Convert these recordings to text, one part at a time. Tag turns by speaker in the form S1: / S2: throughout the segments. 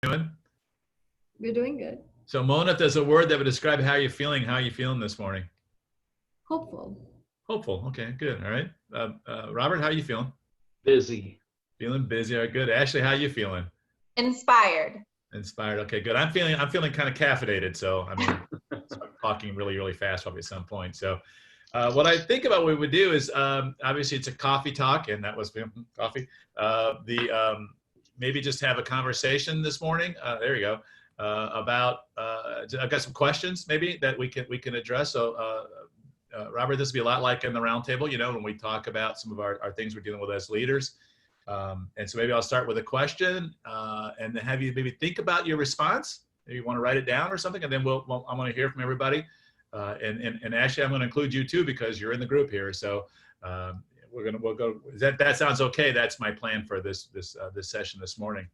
S1: doing?
S2: We're doing good.
S1: So Mona, if there's a word that would describe how you're feeling this morning?
S2: Hopeful.
S1: Hopeful. Okay, good. All right. Robert, how are you feeling?
S3: Busy.
S1: Feeling busy. All right, good. Ashley, how are you feeling?
S4: Inspired.
S1: Inspired. Okay, good. I'm feeling kind of caffeinated. So I mean, I'm talking really, really fast probably at some point. So what I think about what we would do is obviously it's a coffee talk, and that was coffee. Maybe just have a conversation this morning. There you go. About I've got some questions maybe that we can address. So Robert, this will be a lot like in the roundtable, you know, when we talk about some of our things we're dealing with as leaders. And so maybe I'll start with a question and then have you maybe think about your response. Maybe you want to write it down or something, and then I want to hear from everybody. And Ashley, I'm going to include you too because you're in the group here. So we'll go. That sounds okay. That's my plan for this session this morning.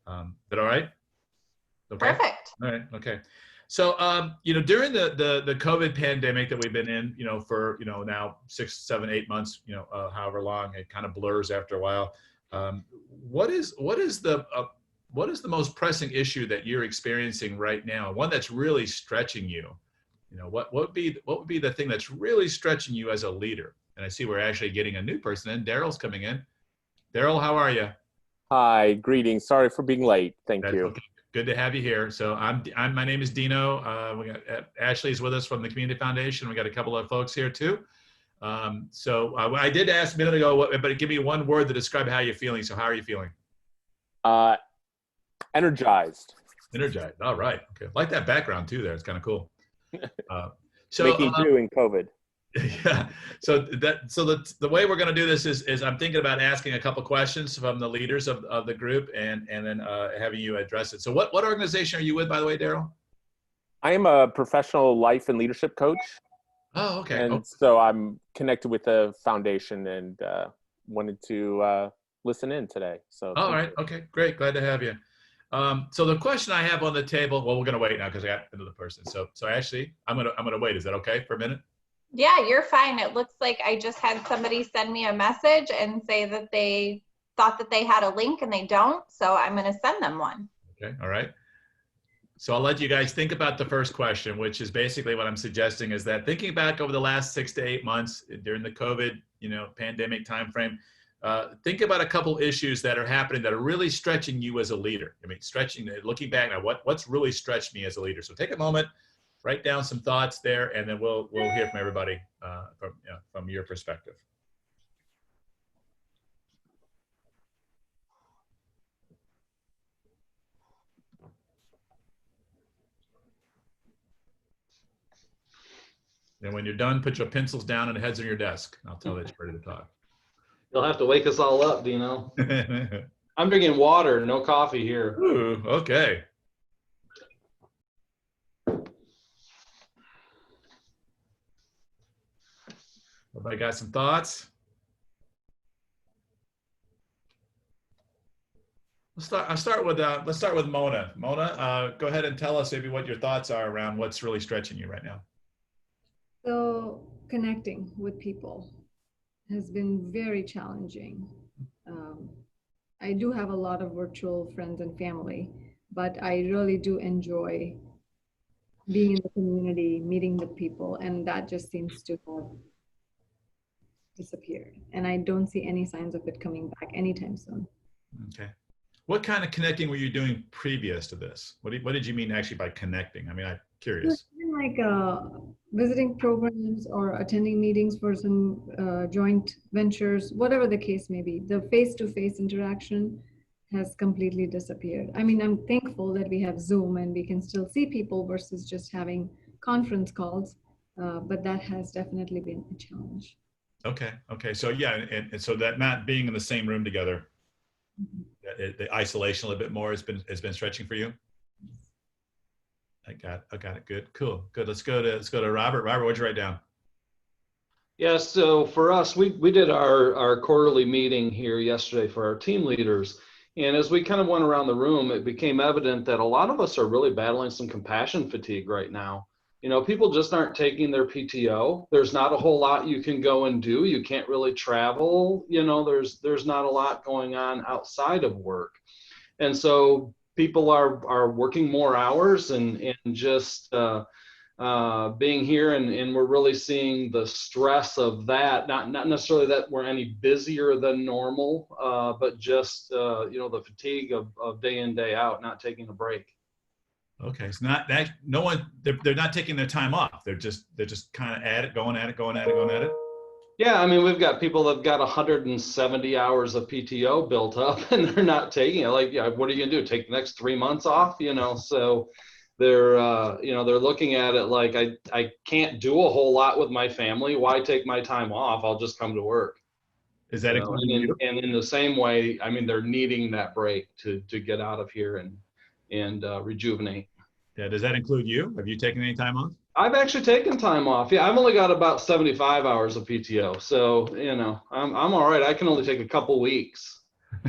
S1: Is that all right? Okay.
S4: Perfect.
S1: All right. Okay. So, you know, during the COVID pandemic that we've been in, you know, for, you know, now 6, 7, 8 months, you know, however long, it kind of blurs after a while. What is the most pressing issue that you're experiencing right now? One that's really stretching you. You know, what would be the thing that's really stretching you as a leader? And I see we're actually getting a new person in. Daryl's coming in. Daryl, how are you?
S5: Hi, greetings. Sorry for being late. Thank you.
S1: Okay. Good to have you here. So my name is Dino. We got Ashley's with us from the Community Foundation. We got a couple of folks here too. So I did ask a minute ago, but give me one word to describe how you're feeling. So how are you feeling?
S5: Energized.
S1: Energized. All right. Okay. Like that background too there. It's kind of cool. So
S5: making do in COVID.
S1: Yeah. So the way we're going to do this is I'm thinking about asking a couple questions from the leaders of the group and then having you address it. So what organization are you with, by the way, Daryl?
S5: I am a professional life and leadership coach.
S1: Oh, okay.
S5: And so I'm connected with the foundation and wanted to listen in today. So.
S1: All right. Okay. Great. Glad to have you. So the question I have on the table. Well, we're going to wait now because I got another person. So Ashley, I'm gonna wait. Is that okay for a minute?
S4: Yeah, you're fine. It looks like I just had somebody send me a message and say that they thought that they had a link and they don't. So I'm going to send them one.
S1: Okay. All right. So I'll let you guys think about the first question, which is basically what I'm suggesting is that thinking back over the last 6 to 8 months during the COVID, you know, pandemic timeframe, think about a couple issues that are happening that are really stretching you as a leader. I mean, looking back now, what's really stretched me as a leader. So take a moment. Write down some thoughts there, and then we'll hear from everybody from your perspective. And when you're done, put your pencils down and heads on your desk. I'll tell that you're ready to talk.
S3: You'll have to wake us all up, Dino. I'm drinking water, no coffee here.
S1: Ooh, okay. Everybody got some thoughts? Let's start with Mona. Mona, go ahead and tell us maybe what your thoughts are around what's really stretching you right now.
S2: So connecting with people has been very challenging. I do have a lot of virtual friends and family, but I really do enjoy being in the community, meeting with people, and that just seems to have disappeared. And I don't see any signs of it coming back anytime soon.
S1: Okay. What kind of connecting were you doing previous to this? What did you mean actually by connecting? I mean, I'm curious.
S2: Like visiting programs or attending meetings for some joint ventures, whatever the case may be. The face-to-face interaction has completely disappeared. I mean, I'm thankful that we have Zoom and we can still see people versus just having conference calls, but that has definitely been a challenge.
S1: Okay. So yeah, and so that not being in the same room together, the isolation a little bit more has been stretching for you. I got it. Good, cool, good. Let's go to Robert. Robert, what'd you write down?
S3: Yeah, so for us, we did our quarterly meeting here yesterday for our team leaders. And as we kind of went around the room, it became evident that a lot of us are really battling some compassion fatigue right now. You know, people just aren't taking their PTO. There's not a whole lot you can go and do. You can't really travel. You know, there's not a lot going on outside of work. And so people are working more hours and just being here, and we're really seeing the stress of that. Not necessarily that we're any busier than normal, but just the fatigue of day in, day out, not taking a break.
S1: Okay, it's not that they're not taking their time off. They're just kind of at it, going at it.
S3: Yeah, I mean, we've got people that've got 170 hours of PTO built up, and they're not taking it. Like, yeah, what are you gonna do? Take the next 3 months off? So they're they're looking at it like, I can't do a whole lot with my family. Why take my time off? I'll just come to work.
S1: Is that including you?
S3: And in the same way, I mean, they're needing that break to get out of here and rejuvenate.
S1: Yeah. Does that include you? Have you taken any time off?
S3: I've actually taken time off. Yeah, I've only got about 75 hours of PTO, so I'm all right. I can only take a couple weeks.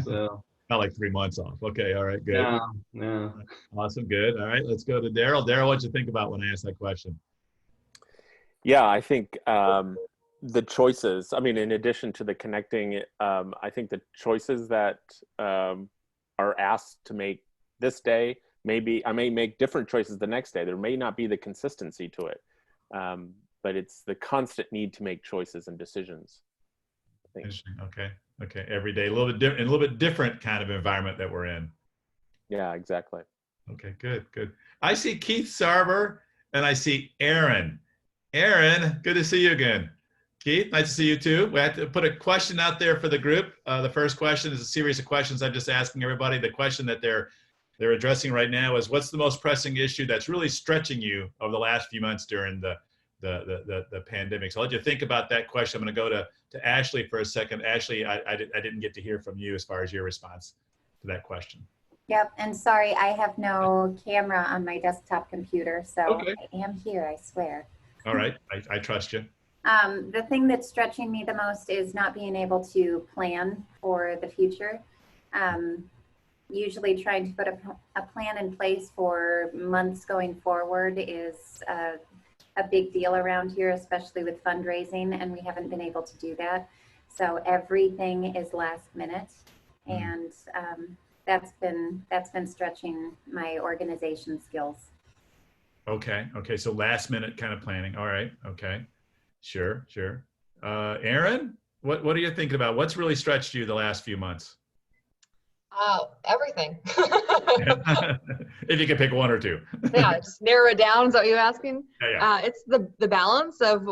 S3: So
S1: Not like 3 months off. Okay. All right. Good.
S3: Yeah.
S1: Awesome. Good. All right. Let's go to Daryl. Daryl, what'd you think about when I asked that question?
S5: Yeah, I think the choices, I mean, in addition to the connecting, I think the choices that are asked to make this day, maybe I may make different choices the next day. There may not be the consistency to it, but it's the constant need to make choices and decisions. I think.
S1: Interesting. Okay. Every day, a little bit different kind of environment that we're in.
S5: Yeah, exactly.
S1: Okay, good. I see Keith Sarber and I see Aaron. Aaron, good to see you again. Keith, nice to see you too. We have to put a question out there for the group. The first question is a series of questions I'm just asking everybody. The question that they're addressing right now is, what's the most pressing issue that's really stretching you over the last few months during the pandemic? So I'll let you think about that question. I'm going to go to Ashley for a second. Ashley, I didn't get to hear from you as far as your response to that question.
S6: Yep, and sorry, I have no camera on my desktop computer, so
S1: Okay.
S6: I am here, I swear.
S1: All right, I trust you.
S6: The thing that's stretching me the most is not being able to plan for the future. Usually trying to put a plan in place for months going forward is a big deal around here, especially with fundraising, and we haven't been able to do that. So everything is last minute, and that's been stretching my organization skills.
S1: Okay, so last minute kind of planning. All right, okay, sure. Aaron, what are you thinking about? What's really stretched you the last few months?
S7: Everything.
S1: If you could pick one or two.
S7: Yeah, just narrow it down. Is that what you're asking?
S1: Yeah.
S7: It's the balance of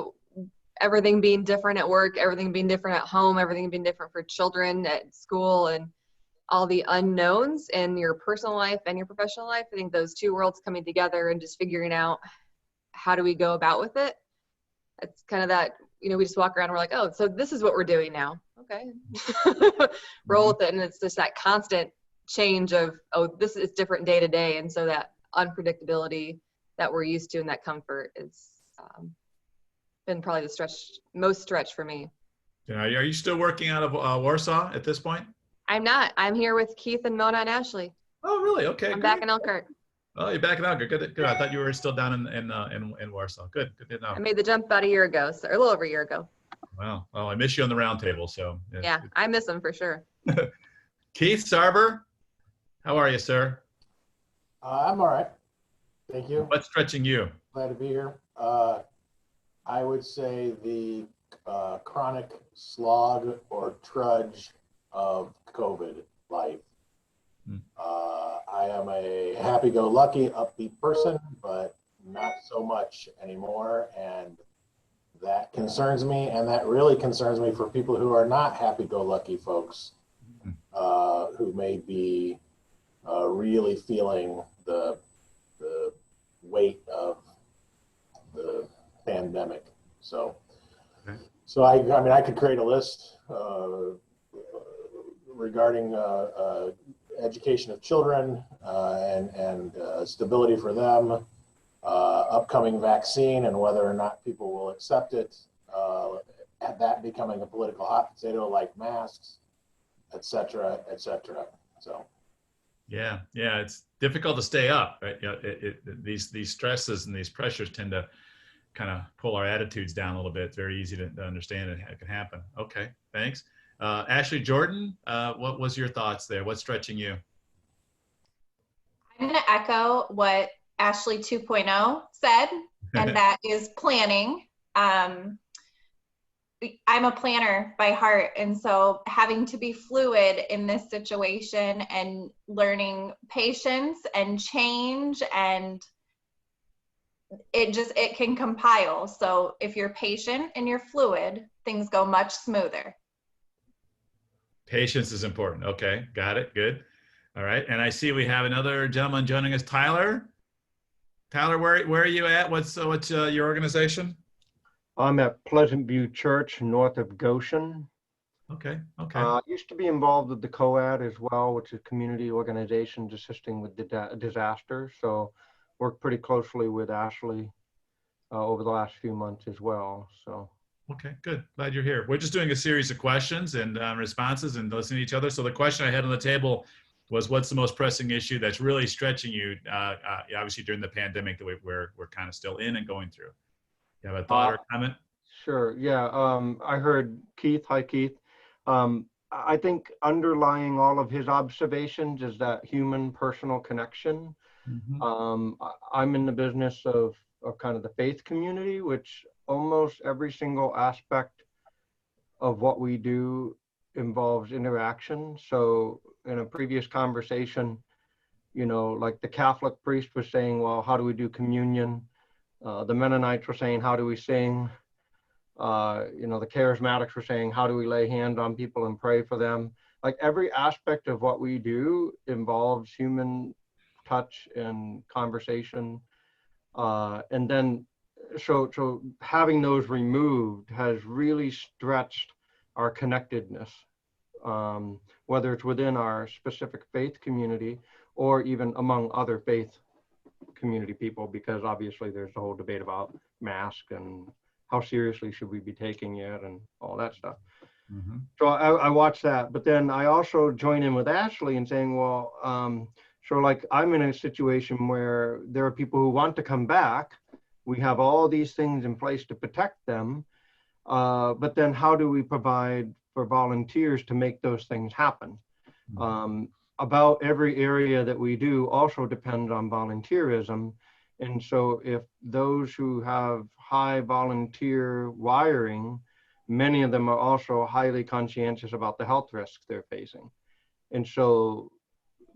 S7: everything being different at work, everything being different at home, everything being different for children at school, and all the unknowns in your personal life and your professional life. I think those two worlds coming together and just figuring out how do we go about with it. It's kind of that, we just walk around and we're like, oh, so this is what we're doing now. Okay. Roll with it. And it's just that constant change of, oh, this is different day to day. And so that unpredictability that we're used to and that comfort is been probably the most stretch for me.
S1: Are you still working out of Warsaw at this point?
S7: I'm not. I'm here with Keith and Mona and Ashley.
S1: Oh, really? Okay.
S7: I'm back in Elkhart.
S1: Oh, you're back in Elkhart. Good. I thought you were still down in Warsaw. Good to know.
S7: I made the jump about a year ago, or a little over a year ago.
S1: Wow. Well, I miss you on the round table. So
S7: yeah, I miss them for sure.
S1: Keith Sarber, how are you, sir?
S8: I'm all right. Thank you.
S1: What's stretching you?
S8: Glad to be here. I would say the chronic slog or trudge of COVID life. I am a happy-go-lucky, upbeat person, but not so much anymore, and that concerns me, and that really concerns me for people who are not happy-go-lucky folks, who may be really feeling the weight of the pandemic. So I could create a list regarding education of children and stability for them, upcoming vaccine and whether or not people will accept it, that becoming a political hot potato like masks, et cetera, et cetera. So. Yeah,
S1: it's difficult to stay up, right? These stresses and these pressures tend to kind of pull our attitudes down a little bit. It's very easy to understand it can happen. Okay, thanks. Ashley Jordan, what was your thoughts there? What's stretching you?
S4: going to echo what Ashley 2.0 said, and that is planning. I'm a planner by heart, and so having to be fluid in this situation and learning patience and change, and it can compile. So if you're patient and you're fluid, things go much smoother.
S1: Patience is important. Okay, got it. Good. All right. And I see we have another gentleman joining us, Tyler. Tyler, where are you at? What's your organization?
S9: I'm at Pleasant View Church, north of Goshen.
S1: Okay. Okay.
S9: I used to be involved with the COAD as well, which is community organizations assisting with disasters. So worked pretty closely with Ashley over the last few months as well. So.
S1: Okay, good. Glad you're here. We're just doing a series of questions and responses and listening to each other. So the question I had on the table was, what's the most pressing issue that's really stretching you, obviously during the pandemic that we're kind of still in and going through? You have a thought or comment?
S9: Sure. Yeah. I heard Keith. Hi, Keith. I think underlying all of his observations is that human personal connection. Mm-hmm. I'm in the business of kind of the faith community, which almost every single aspect of what we do involves interaction. So in a previous conversation, you know, like the Catholic priest was saying, well, how do we do communion? The Mennonites were saying, how do we sing? You know, the charismatics were saying, how do we lay hands on people and pray for them? Like every aspect of what we do involves human touch and conversation. And then, so having those removed has really stretched our connectedness, whether it's within our specific faith community or even among other faith community people, because obviously there's the whole debate about mask and how seriously should we be taking it and all that stuff. Mm-hmm. So I watched that, but then I also join in with Ashley and saying, well, so like I'm in a situation where there are people who want to come back. We have all these things in place to protect them, but then how do we provide for volunteers to make those things happen? Mm-hmm. About every area that we do also depends on volunteerism. And so if those who have high volunteer wiring, many of them are also highly conscientious about the health risks they're facing. And so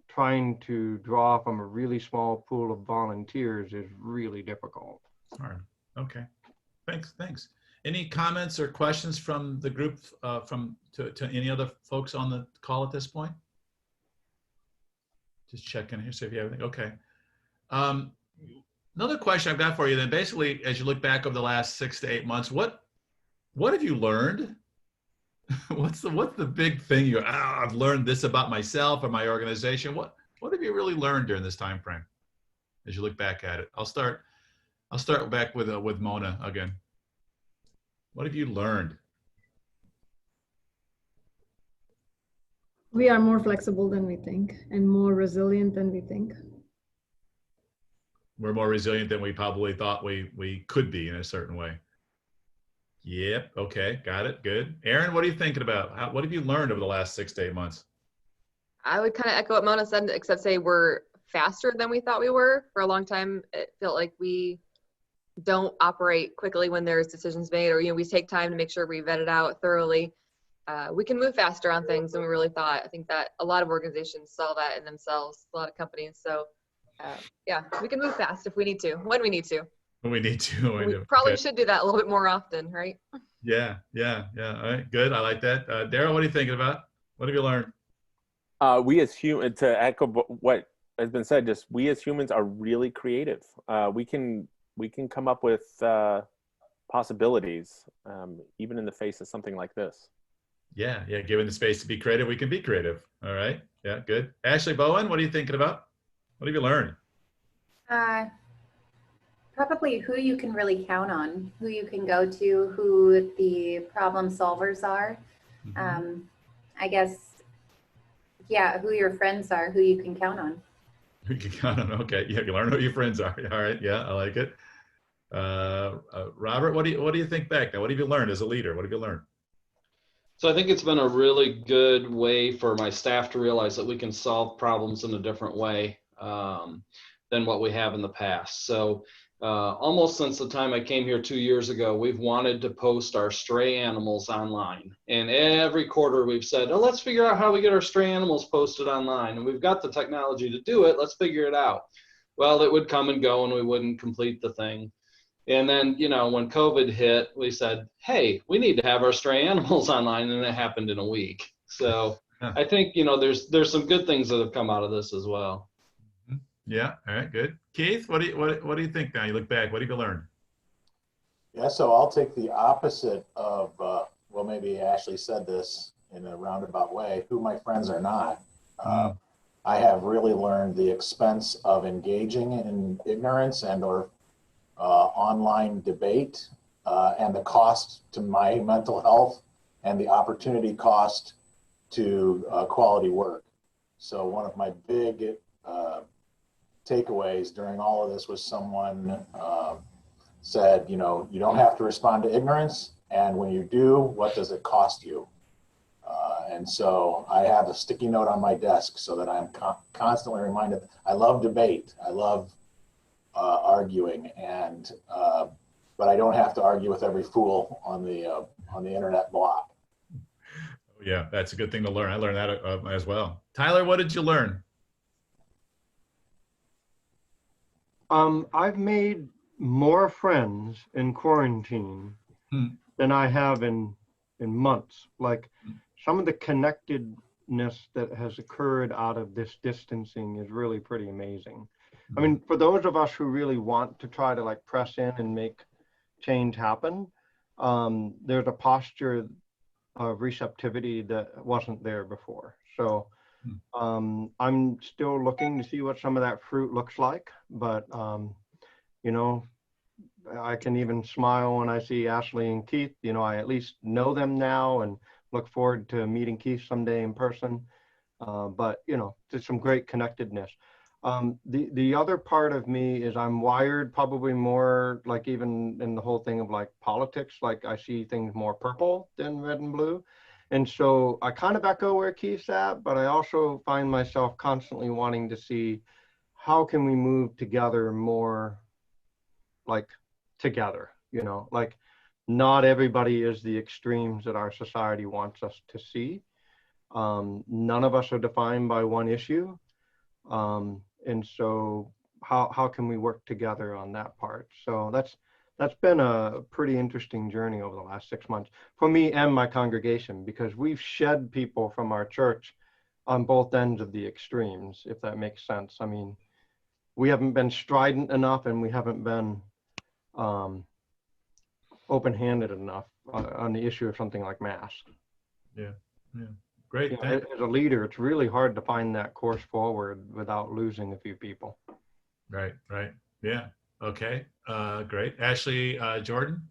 S9: trying to draw from a really small pool of volunteers is really difficult.
S1: All right. Okay. Thanks. Any comments or questions from the group to any other folks on the call at this point? Just checking here, see if you have anything. Okay. Another question I've got for you then, basically, as you look back over the last 6 to 8 months, what have you learned? What's the big thing I've learned this about myself or my organization? What have you really learned during this time frame as you look back at it? I'll start back with Mona again. What have you learned?
S2: We are more flexible than we think and more resilient than we think.
S1: We're more resilient than we probably thought we could be in a certain way. Yep. Okay. Got it. Good. Aaron, what are you thinking about? What have you learned over the last 6 to 8 months?
S7: I would kind of echo what Mona said, except say we're faster than we thought we were. For a long time, it felt like we don't operate quickly when there's decisions made, or, you know, we take time to make sure we vet it out thoroughly. We can move faster on things than we really thought. I think that a lot of organizations saw that in themselves, a lot of companies. So yeah, we can move fast if we need to, when we need to.
S1: When we need to.
S7: We probably should do that a little bit more often, right?
S1: Yeah. All right, good. I like that. Daryl, what are you thinking about? What have you learned?
S5: We as humans, to echo what has been said, just we as humans are really creative. We can come up with possibilities, even in the face of something like this.
S1: Yeah. Given the space to be creative, we can be creative. All right. Yeah, good. Ashley Bowen, what are you thinking about? What have you learned?
S6: Probably who you can really count on, who you can go to, who the problem solvers are. Mm-hmm. I guess, yeah, who your friends are, who you can count on.
S1: Who you can count on. Okay. Yeah, you learn who your friends are. All right. Yeah, I like it. Robert, what do you think back now? What have you learned as a leader? What have you learned?
S3: So I think it's been a really good way for my staff to realize that we can solve problems in a different way. than what we have in the past. So almost since the time I came here 2 years ago, we've wanted to post our stray animals online. And every quarter we've said, oh, let's figure out how we get our stray animals posted online. And we've got the technology to do it. Let's figure it out. Well, it would come and go and we wouldn't complete the thing. And then, you know, when COVID hit, we said, hey, we need to have our stray animals online. And it happened in a week. So I think, you know, there's some good things that have come out of this as well.
S1: Yeah. All right. Good. Keith, what do you think now? You look back. What have you learned?
S8: Yeah. So I'll take the opposite of, well, maybe Ashley said this in a roundabout way, who my friends are not. I have really learned the expense of engaging in ignorance and or online debate and the cost to my mental health and the opportunity cost to quality work. So one of my big takeaways during all of this was someone said, you know, you don't have to respond to ignorance, and when you do, what does it cost you? And so I have a sticky note on my desk so that I'm constantly reminded. I love debate. I love arguing, and but I don't have to argue with every fool on the internet block.
S1: Yeah, that's a good thing to learn. I learned that as well. Tyler, what did you learn?
S9: I've made more friends in quarantine than I have in months. Like some of the connectedness that has occurred out of this distancing is really pretty amazing. I mean, for those of us who really want to try to like press in and make change happen, there's a posture of receptivity that wasn't there before. So I'm still looking to see what some of that fruit looks like, but you know, I can even smile when I see Ashley and Keith. You know, I at least know them now and look forward to meeting Keith someday in person. But you know, there's some great connectedness. The other part of me is I'm wired probably more like even in the whole thing of like politics, like I see things more purple than red and blue. And so I kind of echo where Keith's at, but I also find myself constantly wanting to see how can we move together more like together, you know, like not everybody is the extremes that our society wants us to see. None of us are defined by one issue. And so how can we work together on that part? So that's been a pretty interesting journey over the last 6 months for me and my congregation, because we've shed people from our church on both ends of the extremes, if that makes sense. I mean, we haven't been strident enough and we haven't been open-handed enough on the issue of something like masks.
S1: Yeah. Great.
S9: You know, as a leader, it's really hard to find that course forward without losing a few people.
S1: Right. Yeah. Okay. Great. Ashley, Jordan?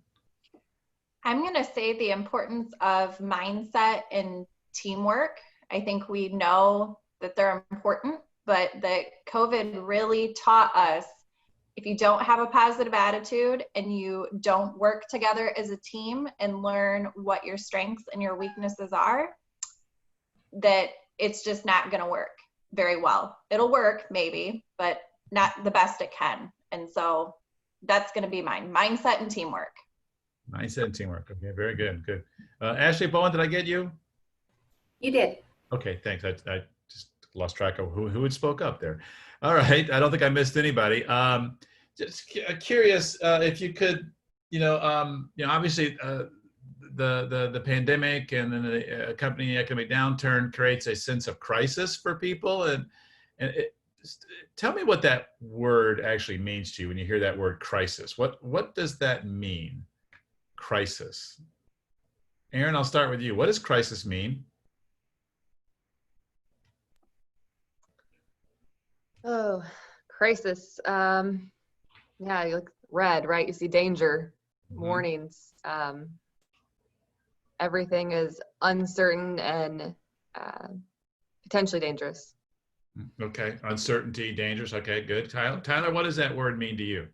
S4: I'm going to say the importance of mindset and teamwork. I think we know that they're important, but that COVID really taught us if you don't have a positive attitude and you don't work together as a team and learn what your strengths and your weaknesses are, that it's just not going to work very well. It'll work maybe, but not the best it can. And so that's going to be mine. Mindset and teamwork.
S1: Mindset and teamwork. Okay, very good. Good. Ashley Bowen, did I get you?
S6: You did.
S1: Okay, thanks. I just lost track of who had spoke up there. All right. I don't think I missed anybody. Just curious if you could, obviously the pandemic and then the accompanying economic downturn creates a sense of crisis for people. And tell me what that word actually means to you when you hear that word crisis. What does that mean? Crisis. Aaron, I'll start with you. What does crisis mean?
S7: Oh, crisis. Yeah, you look red, right? You see danger, warnings. Everything is uncertain and potentially dangerous.
S1: Okay, uncertainty, dangerous. Okay, good. Tyler, what does that word mean to you?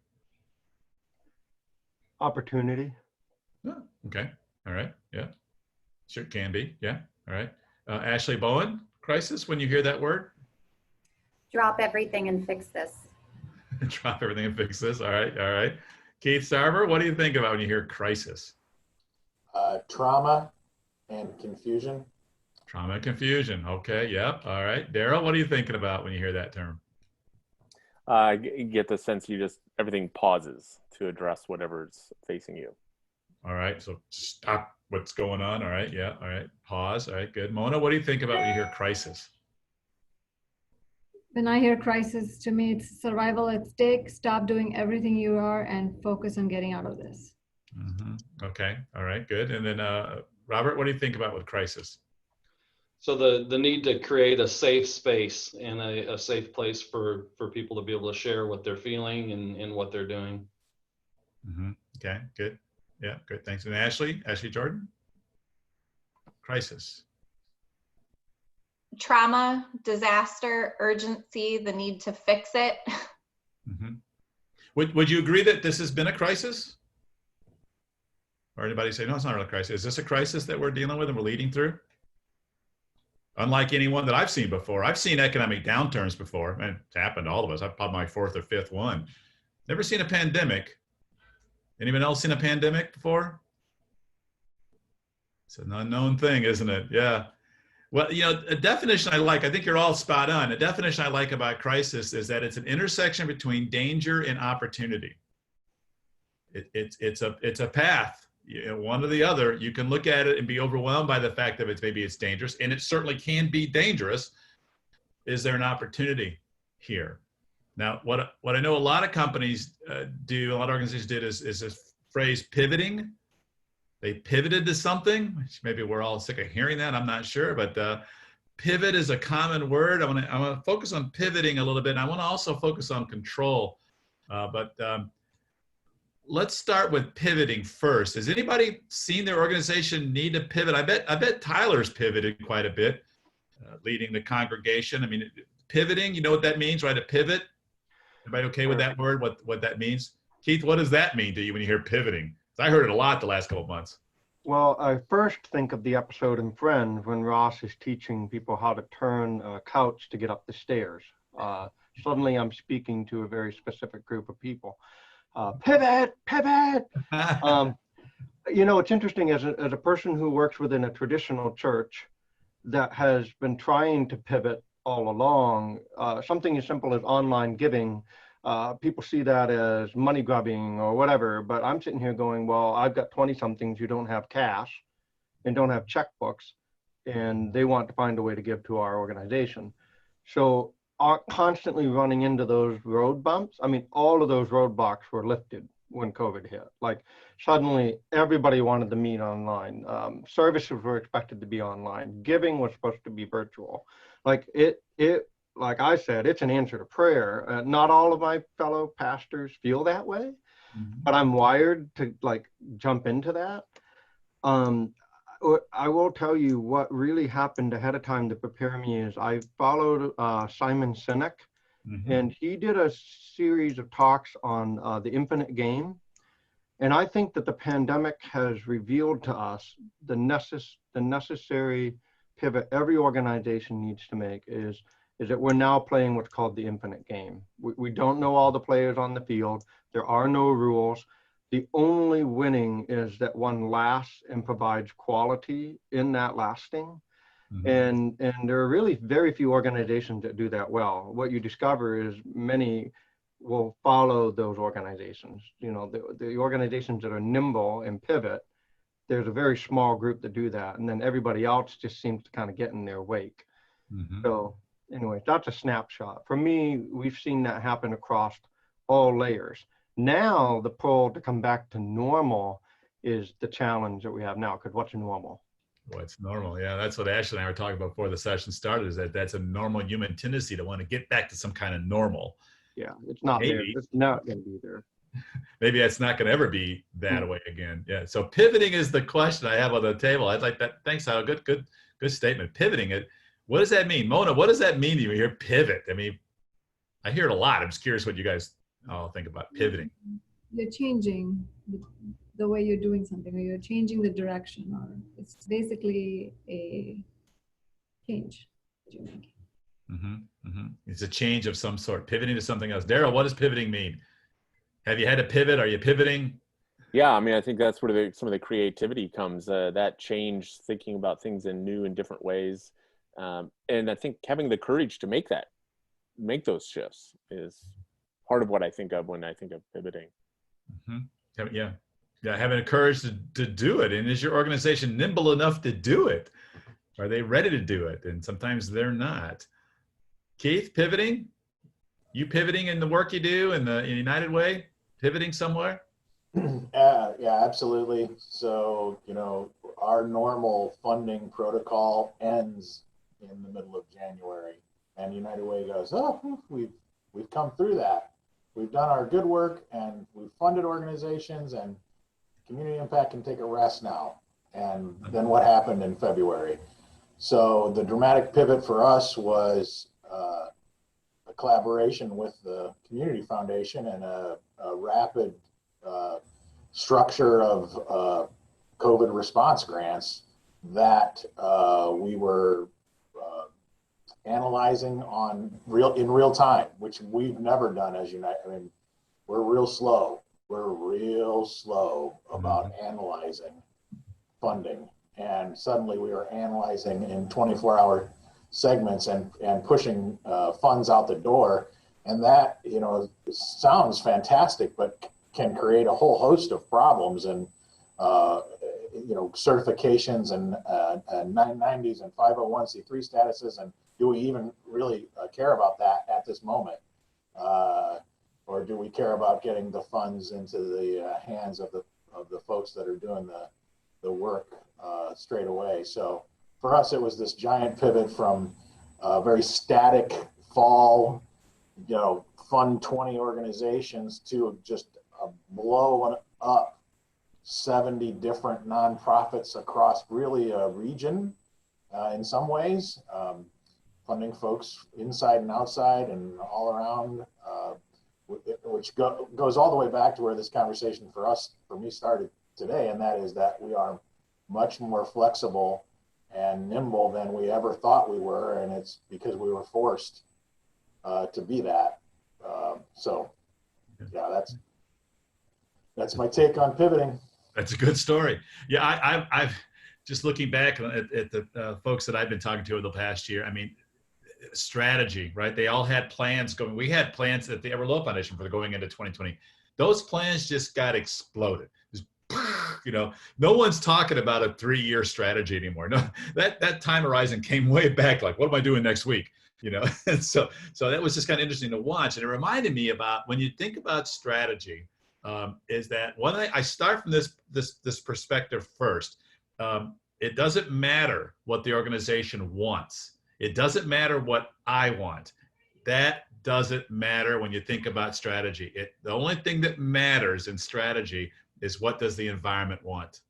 S9: Opportunity.
S1: Oh, okay, all right, yeah, sure can be, yeah, all right. Ashley Bowen, crisis, when you hear that word?
S6: Drop everything and fix this.
S1: Drop everything and fix this. All right, all right. Keith Sarver, what do you think about when you hear crisis?
S8: Trauma and confusion.
S1: Trauma and confusion. Okay, yep. All right. Daryl, what are you thinking about when you hear that term?
S5: Get the sense everything pauses to address whatever's facing you.
S1: All right, so stop what's going on. All right, yeah, all right. Pause. All right, good. Mona, what do you think about when you hear crisis?
S2: When I hear crisis, to me, it's survival at stake. Stop doing everything you are and focus on getting out of this.
S1: Mm-hmm. Okay, all right, good. And then Robert, what do you think about with crisis?
S3: So the need to create a safe space and a safe place for people to be able to share what they're feeling and what they're doing.
S1: Mm-hmm. Okay, good. Yeah, good. Thanks. And Ashley Jordan? Crisis.
S4: Trauma, disaster, urgency, the need to fix it.
S1: Mm-hmm. Would you agree that this has been a crisis? Or anybody say, no, it's not really a crisis. Is this a crisis that we're dealing with and we're leading through? Unlike any one that I've seen before. I've seen economic downturns before, and it's happened to all of us. I've probably my fourth or fifth one. Never seen a pandemic. Anyone else seen a pandemic before? It's an unknown thing, isn't it? Yeah. Well, you know, a definition I like, I think you're all spot on. A definition I like about crisis is that it's an intersection between danger and opportunity. It's a path. You know, one or the other. You can look at it and be overwhelmed by the fact that maybe it's dangerous, and it certainly can be dangerous. Is there an opportunity here? Now, what I know a lot of companies do, a lot of organizations did is this phrase pivoting. They pivoted to something, which maybe we're all sick of hearing that. I'm not sure, but pivot is a common word. I want to focus on pivoting a little bit. And I want to also focus on control, let's start with pivoting first. Has anybody seen their organization need to pivot? I bet Tyler's pivoted quite a bit, leading the congregation. I mean, pivoting, you know what that means, right? A pivot. Everybody okay with that word? What that means? Keith, what does that mean to you when you hear pivoting? I heard it a lot the last couple of months.
S9: Well, I first think of the episode in Friends when Ross is teaching people how to turn a couch to get up the stairs. Suddenly I'm speaking to a very specific group of people. Pivot, pivot. You know, it's interesting as a person who works within a traditional church that has been trying to pivot all along, something as simple as online giving. People see that as money grubbing or whatever, but I'm sitting here going, well, I've got 20-somethings who don't have cash and don't have checkbooks, and they want to find a way to give to our organization. So constantly running into those road bumps. I mean, all of those roadblocks were lifted when COVID hit. Like suddenly everybody wanted to meet online. Services were expected to be online. Giving was supposed to be virtual. Like like I said, it's an answer to prayer. Not all of my fellow pastors feel that way, but I'm wired to like jump into that. I will tell you what really happened ahead of time to prepare me is I followed Simon Sinek, and he did a series of talks on the infinite game. And I think that the pandemic has revealed to us the necessary pivot every organization needs to make is that we're now playing what's called the infinite game. We don't know all the players on the field. There are no rules. The only winning is that one lasts and provides quality in that lasting. And there are really very few organizations that do that well. What you discover is many will follow those organizations. You know, the organizations that are nimble and pivot, there's a very small group that do that. And then everybody else just seems to kind of get in their wake. So anyway, that's a snapshot. For me, we've seen that happen across all layers. Now the pull to come back to normal is the challenge that we have now, because what's normal?
S1: What's normal? Yeah, that's what Ashley and I were talking about before the session started, is that's a normal human tendency to want to get back to some kind of normal.
S9: Yeah, it's not there. It's not going to be there.
S1: Maybe that's not going to ever be that way again. Yeah. So pivoting is the question I have on the table. I'd like that. Thanks, Hal. Good statement. Pivoting it. What does that mean? Mona, what does that mean to you when you hear pivot? I mean, I hear it a lot. I'm just curious what you guys all think about pivoting.
S2: You're changing the way you're doing something, or you're changing the direction, or it's basically a change that you're making.
S1: It's a change of some sort, pivoting to something else. Daryl, what does pivoting mean? Have you had to pivot? Are you pivoting?
S5: Yeah, I mean, I think that's where some of the creativity comes, that change, thinking about things in new and different ways. And I think having the courage to make those shifts is part of what I think of when I think of pivoting.
S1: Yeah, having the courage to do it. And is your organization nimble enough to do it? Are they ready to do it? And sometimes they're not. Keith, pivoting? You pivoting in the work you do in the United Way? Pivoting somewhere?
S8: Yeah, absolutely. So, our normal funding protocol ends in the middle of January, and United Way goes, oh, we've come through that. We've done our good work, and we've funded organizations, and community impact can take a rest now. And then what happened in February? So the dramatic pivot for us was a collaboration with the Community Foundation and a rapid structure of COVID response grants that we were analyzing in real time, which we've never done as United. I mean, we're real slow. We're real slow about analyzing funding, and suddenly we were analyzing in 24-hour segments and pushing funds out the door, and that sounds fantastic, but can create a whole host of problems and certifications and 990s and 501c3 statuses, and do we even really care about that at this moment, or do we care about getting the funds into the hands of the folks that are doing the work straight away? So for us, it was this giant pivot from very static fall, fund 20 organizations to just blowing up 70 different nonprofits across really a region in some ways, funding folks inside and outside and all around, which goes all the way back to where this conversation for me started today, and that is that we are much more flexible and nimble than we ever thought we were, and it's because we were forced to be that. So yeah, that's my take on pivoting.
S1: That's a good story. Yeah, I've just looking back at the folks that I've been talking to over the past year. I mean, strategy, right? They all had plans going. We had plans at the Everlow Foundation for going into 2020. Those plans just got exploded. No one's talking about a 3-year strategy anymore. No, that time horizon came way back. Like, what am I doing next week? And so that was just kind of interesting to watch. And it reminded me about when you think about strategy, is that when I start from this perspective first, it doesn't matter what the organization wants. It doesn't matter what I want. That doesn't matter when you think about strategy. The only thing that matters in strategy is what does the environment want.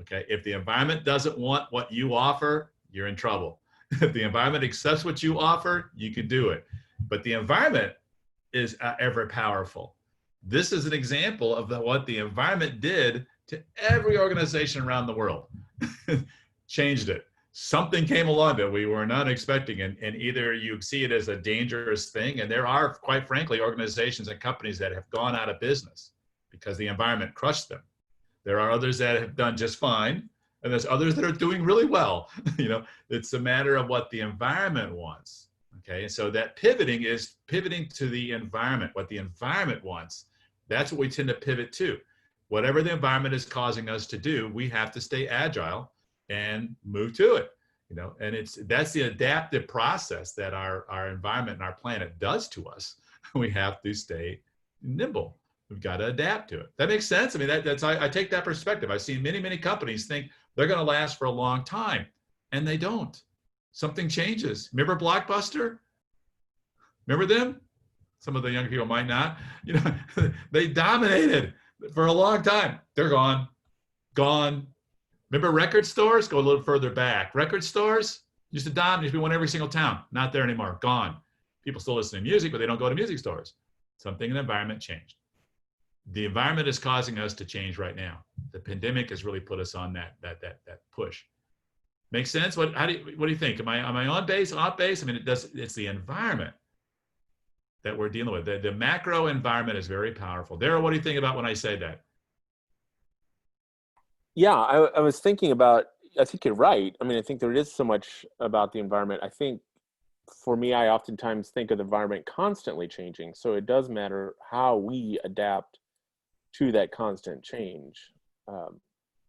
S1: Okay, if the environment doesn't want what you offer, you're in trouble. If the environment accepts what you offer, you can do it. But the environment is ever powerful. This is an example of what the environment did to every organization around the world. Changed it. Something came along that we were not expecting, and either you see it as a dangerous thing, and there are, quite frankly, organizations and companies that have gone out of business because the environment crushed them. There are others that have done just fine, and there's others that are doing really well. It's a matter of what the environment wants. Okay, and so that pivoting is pivoting to the environment, what the environment wants. That's what we tend to pivot to. Whatever the environment is causing us to do, we have to stay agile and move to it. And that's the adaptive process that our environment and our planet does to us. We have to stay nimble. We've got to adapt to it. That makes sense. I mean, I take that perspective. I've seen many companies think they're going to last for a long time, and they don't. Something changes. Remember Blockbuster? Remember them? Some of the young people might not. They dominated for a long time. They're gone. Remember record stores? Go a little further back. Record stores used to be one every single town. Not there anymore. Gone. People still listen to music, but they don't go to music stores. Something in the environment changed. The environment is causing us to change right now. The pandemic has really put us on that push. Makes sense? What do you think? Am I on base, off base? I mean, it's the environment that we're dealing with. The macro environment is very powerful. Daryl, what do you think about when I say that?
S5: Yeah, I was thinking about, I think you're right. I mean, I think there is so much about the environment. I think for me, I oftentimes think of the environment constantly changing. So it does matter how we adapt to that constant change.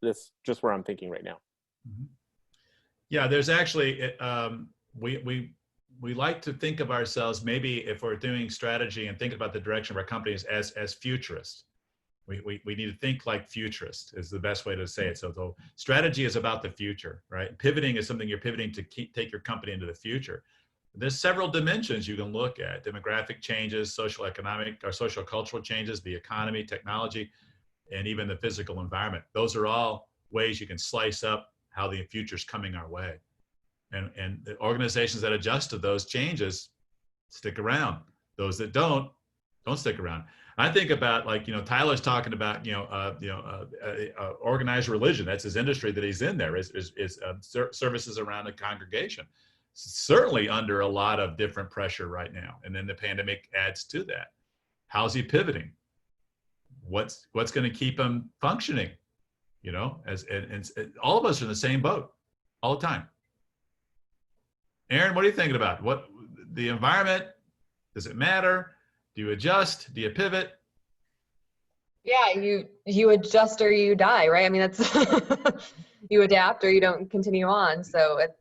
S5: That's just where I'm thinking right now.
S1: Mm-hmm. Yeah, there's actually, we like to think of ourselves, maybe if we're doing strategy and thinking about the direction of our companies as futurists. We need to think like futurists is the best way to say it. So the strategy is about the future, right? Pivoting is something you're pivoting to take your company into the future. There's several dimensions you can look at: demographic changes, social economic or social cultural changes, the economy, technology, and even the physical environment. Those are all ways you can slice up how the future's coming our way. And the organizations that adjust to those changes stick around. Those that don't stick around. I think about, like, Tyler's talking about, organized religion. That's his industry that he's in there, is services around the congregation. Certainly under a lot of different pressure right now. And then the pandemic adds to that. How's he pivoting? What's going to keep him functioning? And all of us are in the same boat all the time. Aaron, what are you thinking about? What the environment? Does it matter? Do you adjust? Do you pivot?
S7: Yeah, you adjust or you die, right? I mean, that's you adapt or you don't continue on. So it's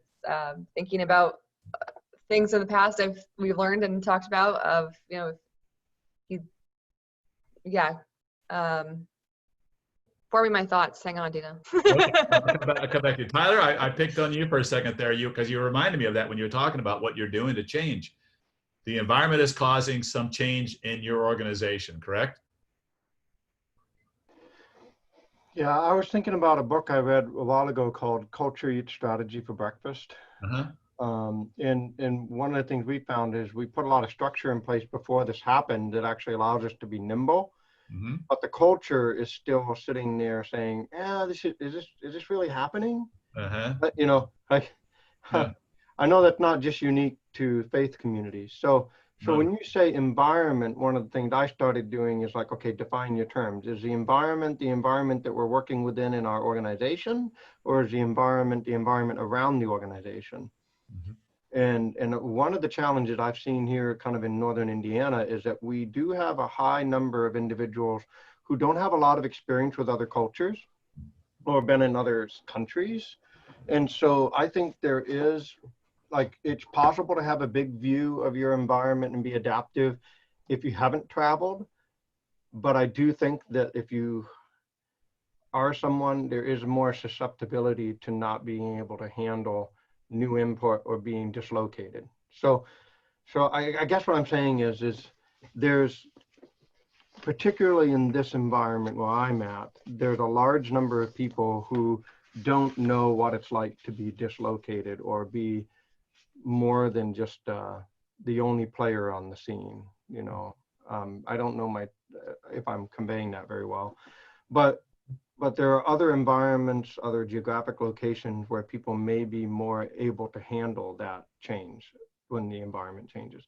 S7: thinking about things in the past we've learned and talked about of, forming my thoughts. Hang on, Dino.
S1: Okay, I'll come back to you. Tyler, I picked on you for a second there, because you reminded me of that when you were talking about what you're doing to change. The environment is causing some change in your organization, correct?
S9: Yeah, I was thinking about a book I read a while ago called Culture Eats Strategy for Breakfast.
S1: Uh-huh.
S9: And one of the things we found is we put a lot of structure in place before this happened that actually allows us to be nimble.
S1: Mm-hmm.
S9: But the culture is still sitting there saying, is this really happening?
S1: Uh-huh.
S9: But, yeah. I know that's not just unique to faith communities. So when you say environment, one of the things I started doing is like, okay, define your terms. Is the environment that we're working within in our organization, or is the environment around the organization? Mm-hmm. And one of the challenges I've seen here kind of in Northern Indiana is that we do have a high number of individuals who don't have a lot of experience with other cultures or been in other countries. And so I think there is, it's possible to have a big view of your environment and be adaptive if you haven't traveled. But I do think that if you are someone, there is more susceptibility to not being able to handle new input or being dislocated. So I guess what I'm saying is there's, particularly in this environment where I'm at, there's a large number of people who don't know what it's like to be dislocated or be more than just the only player on the scene. I don't know if I'm conveying that very well, but there are other environments, other geographic locations where people may be more able to handle that change when the environment changes.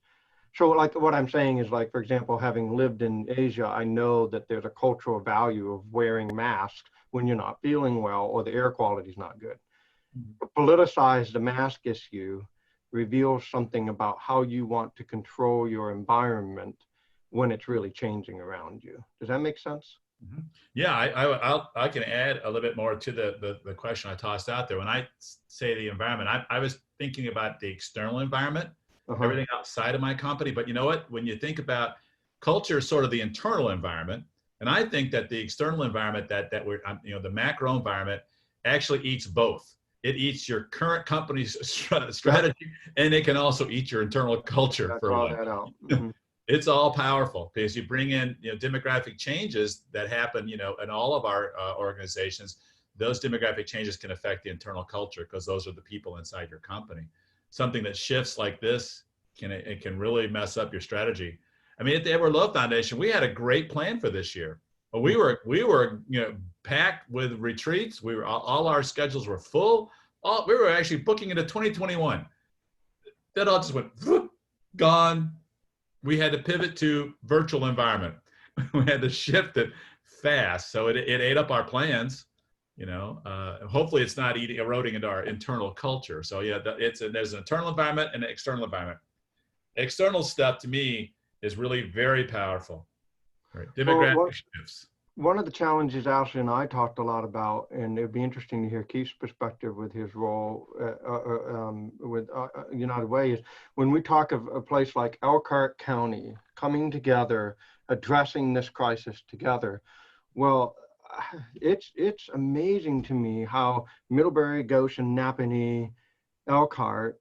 S9: So like what I'm saying is, like, for example, having lived in Asia, I know that there's a cultural value of wearing masks when you're not feeling well or the air quality is not good. Mm-hmm. Politicize the mask issue reveals something about how you want to control your environment when it's really changing around you. Does that make sense?
S1: Mm-hmm. Yeah, I can add a little bit more to the question I tossed out there. When I say the environment, I was thinking about the external environment, everything outside of my company. But you know what? When you think about culture, is sort of the internal environment, and I think that the external environment that we're, the macro environment actually eats both. It eats your current company's strategy, and it can also eat your internal culture for a while. Mm-hmm. It's all powerful because you bring in, demographic changes that happen, in all of our organizations. Those demographic changes can affect the internal culture because those are the people inside your company. Something that shifts like this can really mess up your strategy. I mean, at the Edward Lowe Foundation, we had a great plan for this year. We were packed with retreats. All our schedules were full. we were actually booking into 2021. That all just went gone. We had to pivot to virtual environment. We had to shift it fast. So it ate up our plans, you know. Hopefully it's not eroding into our internal culture. So yeah, there's an internal environment and an external environment. External stuff to me is really very powerful. Right. Demographic shifts.
S9: One of the challenges Ashley and I talked a lot about, and it'd be interesting to hear Keith's perspective with his role with United Way, is when we talk of a place like Elkhart County coming together, addressing this crisis together. Well, it's amazing to me how Middlebury, Goshen, Napanee, Elkhart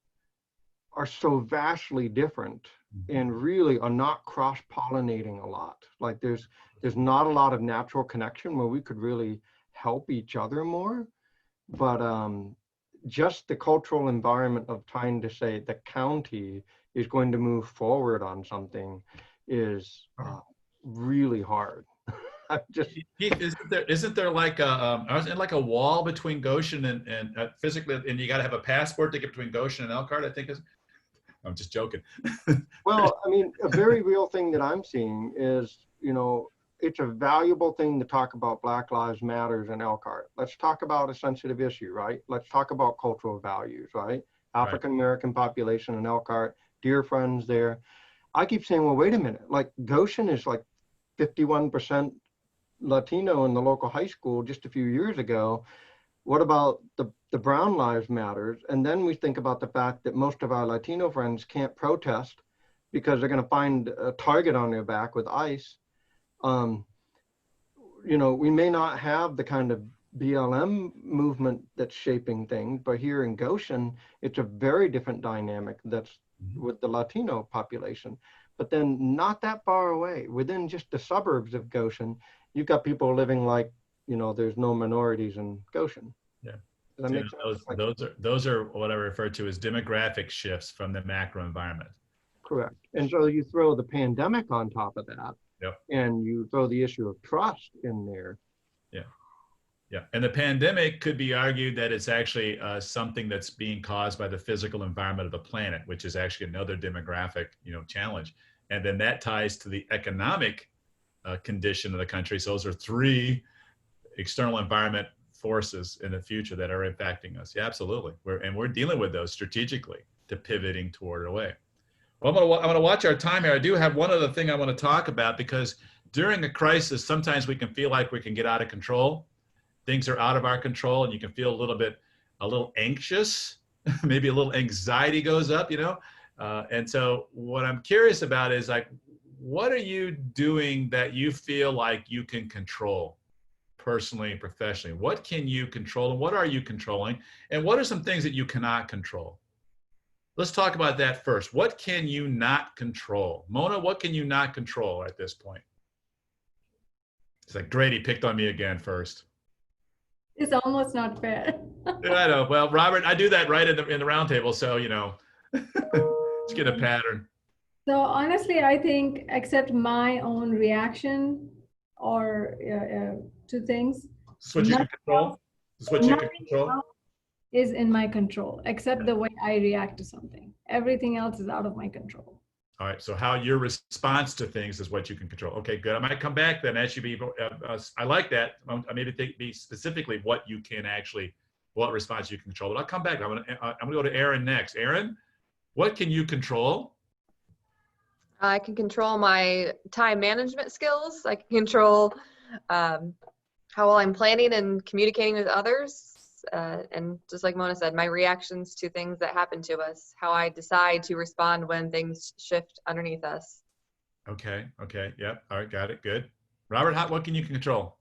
S9: are so vastly different and really are not cross-pollinating a lot. Like there's not a lot of natural connection where we could really help each other more. But just the cultural environment of trying to say the county is going to move forward on something is really hard.
S1: Isn't there like a wall between Goshen and physically, and you got to have a passport to get between Goshen and Elkhart, I think is. I'm just joking.
S9: Well, I mean, a very real thing that I'm seeing is, you know, it's a valuable thing to talk about Black Lives Matters in Elkhart. Let's talk about a sensitive issue, right? Let's talk about cultural values, right? African-American population in Elkhart, dear friends there. I keep saying, well, wait a minute, like Goshen is like 51% Latino in the local high school just a few years ago. What about the Brown Lives Matters? And then we think about the fact that most of our Latino friends can't protest because they're going to find a target on their back with ICE. You know, we may not have the kind of BLM movement that's shaping things, but here in Goshen, it's a very different dynamic that's with the Latino population. But then not that far away, within just the suburbs of Goshen, you've got people living like, you know, there's no minorities in Goshen.
S1: Yeah.
S9: Does that make sense?
S1: Those are what I refer to as demographic shifts from the macro environment.
S9: Correct. And so you throw the pandemic on top of that,
S1: yep,
S9: and you throw the issue of trust in there.
S1: Yeah. Yeah. And the pandemic could be argued that it's actually something that's being caused by the physical environment of the planet, which is actually another demographic, you know, challenge. And then that ties to the economic condition of the country. So those are three external environment forces in the future that are impacting us. Yeah, absolutely. We're dealing with those strategically to pivoting toward a way. Well, I'm going to watch our time here. I do have one other thing I want to talk about, because during a crisis, sometimes we can feel like we can get out of control. Things are out of our control, and you can feel a little anxious. Maybe a little anxiety goes up, you know? And so what I'm curious about is, like, what are you doing that you feel like you can control personally and professionally? What can you control, and what are you controlling? And what are some things that you cannot control? Let's talk about that first. What can you not control? Mona, what can you not control at this point? It's like, great, he picked on me again first.
S2: It's almost not fair.
S1: Yeah, I know. Well, Robert, I do that right in the round table, so, you know, let's get a pattern.
S2: So honestly, I think except my own reaction or to things.
S1: This is what you can control? This is what you can control?
S2: Is in my control, except the way I react to something. Everything else is out of my control.
S1: All right, so how your response to things is what you can control. Okay, good. I might come back then as you be, I like that. I maybe be specifically what you can actually, what response you can control. But I'll come back. I'm gonna go to Aaron next. Aaron, what can you control?
S7: I can control my time management skills. I can control how well I'm planning and communicating with others. And just like Mona said, my reactions to things that happen to us, how I decide to respond when things shift underneath us.
S1: Okay. Yep. All right. Got it. Good. Robert, what can you control?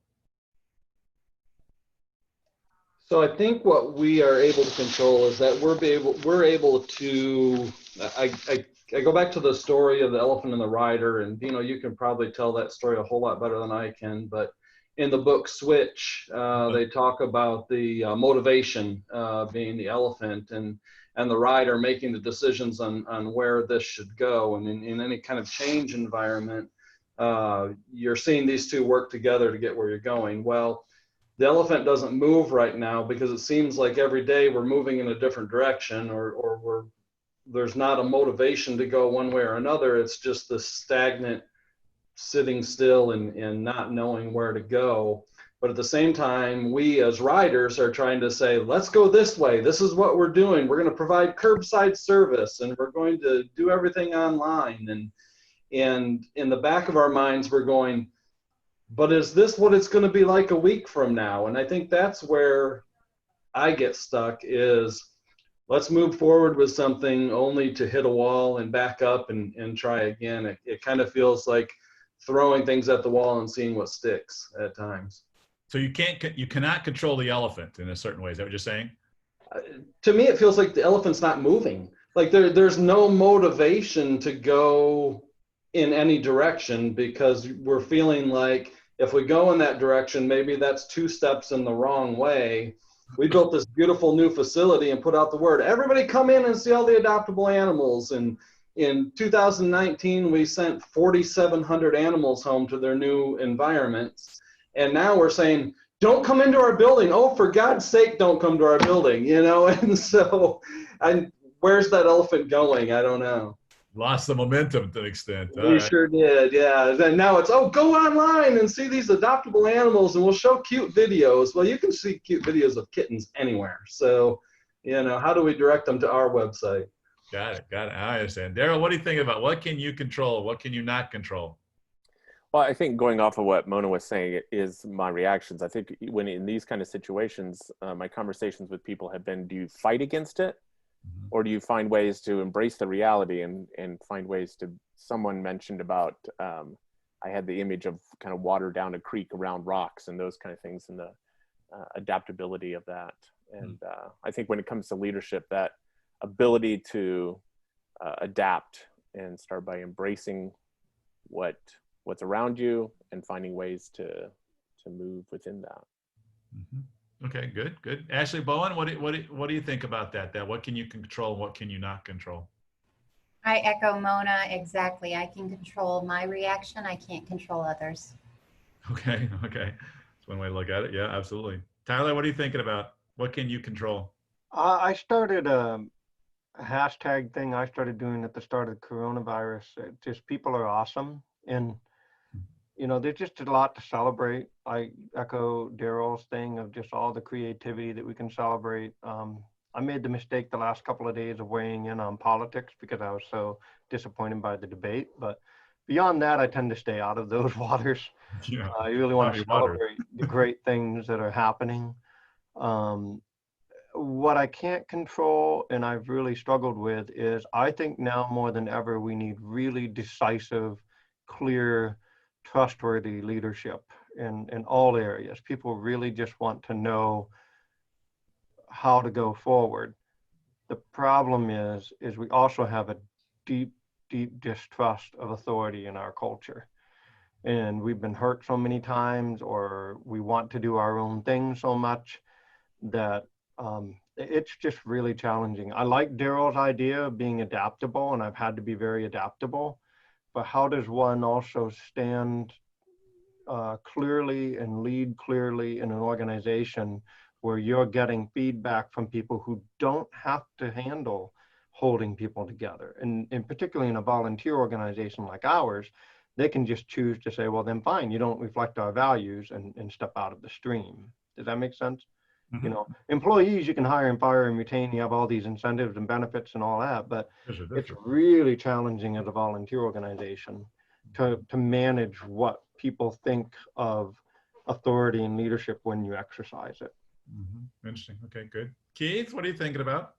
S3: So I think what we are able to control is that we're able to, I go back to the story of the elephant and the rider, and Dino, you can probably tell that story a whole lot better than I can, but in the book Switch, they talk about the motivation being the elephant, and the rider making the decisions on where this should go. And in any kind of change environment, you're seeing these two work together to get where you're going. Well, the elephant doesn't move right now because it seems like every day we're moving in a different direction, or there's not a motivation to go one way or another. It's just the stagnant sitting still and not knowing where to go. But at the same time, we as riders are trying to say, let's go this way. This is what we're doing. We're going to provide curbside service, and we're going to do everything online. And in the back of our minds, we're going, but is this what it's going to be like a week from now? And I think that's where I get stuck, is let's move forward with something only to hit a wall and back up and try again. It kind of feels like throwing things at the wall and seeing what sticks at times.
S1: So you cannot control the elephant in a certain way. Is that what you're saying?
S3: To me, it feels like the elephant's not moving. Like there's no motivation to go in any direction, because we're feeling like if we go in that direction, maybe that's 2 steps in the wrong way. We built this beautiful new facility and put out the word, everybody come in and see all the adoptable animals. And in 2019, we sent 4,700 animals home to their new environments. And now we're saying, don't come into our building. Oh, for God's sake, don't come to our building, you know? And so, where's that elephant going? I don't know.
S1: Lost the momentum to an extent.
S3: We sure did, yeah. And now it's, oh, go online and see these adoptable animals and we'll show cute videos. Well, you can see cute videos of kittens anywhere. So, you know, how do we direct them to our website?
S1: Got it. I understand. Daryl, what do you think about what can you control? What can you not control?
S5: Well, I think going off of what Mona was saying is my reactions. I think when in these kind of situations, my conversations with people have been, do you fight against it? Or do you find ways to embrace the reality and find ways to, someone mentioned about, I had the image of kind of water down a creek around rocks and those kind of things, and the adaptability of that. And I think when it comes to leadership, that ability to adapt and start by embracing what's around you and finding ways to move within that.
S1: Okay, good. Ashley Bowen, what do you think about that? That what can you control and what can you not control?
S6: I echo Mona exactly. I can control my reaction. I can't control others.
S1: Okay. That's one way to look at it. Yeah, absolutely. Tyler, what are you thinking about? What can you control?
S9: I started a hashtag thing I started doing at the start of coronavirus. Just people are awesome. And you know, there's just a lot to celebrate. I echo Daryl's thing of just all the creativity that we can celebrate. I made the mistake the last couple of days of weighing in on politics because I was so disappointed by the debate. But beyond that, I tend to stay out of those waters.
S1: Yeah.
S9: I really want to celebrate the great things that are happening. What I can't control, and I've really struggled with, is I think now more than ever, we need really decisive, clear, trustworthy leadership in all areas. People really just want to know how to go forward. The problem is we also have a deep distrust of authority in our culture. And we've been hurt so many times, or we want to do our own thing so much that it's just really challenging. I like Daryl's idea of being adaptable, and I've had to be very adaptable. But how does one also stand clearly and lead clearly in an organization where you're getting feedback from people who don't have to handle holding people together? And particularly in a volunteer organization like ours, they can just choose to say, well, then fine, you don't reflect our values and step out of the stream. Does that make sense? You know, employees you can hire and fire and retain, you have all these incentives and benefits and all that, but it's really challenging as a volunteer organization to manage what people think of authority and leadership when you exercise it.
S1: Interesting. Okay, good. Keith, what are you thinking about?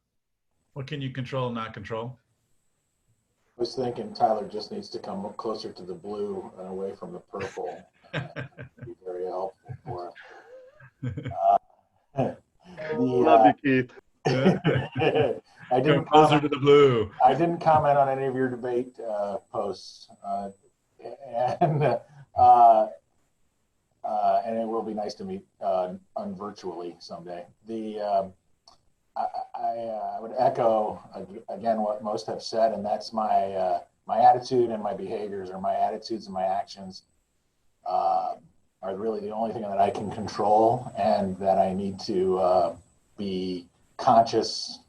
S1: What can you control and not control?
S8: I was thinking Tyler just needs to come closer to the blue and away from the purple. Be very helpful for him.
S9: Love you, Keith.
S8: I didn't
S1: closer to the blue.
S8: I didn't comment on any of your debate posts, and it will be nice to meet virtually someday. I would echo again what most have said, and that's my attitude and my behaviors, or my attitudes and my actions. are really the only thing that I can control, and that I need to be conscious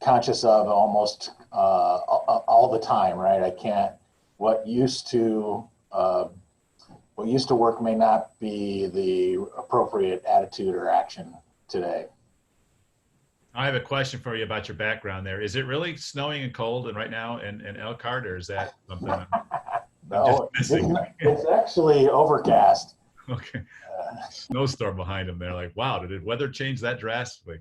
S8: of almost all the time, right? I can't, what used to work may not be the appropriate attitude or action today.
S1: I have a question for you about your background there. Is it really snowing and cold and right now in Elkhart, or is that something
S8: No,
S1: just missing?
S8: it's actually overcast.
S1: Okay. Snowstorm behind them. They're like, wow, did weather change that drastically?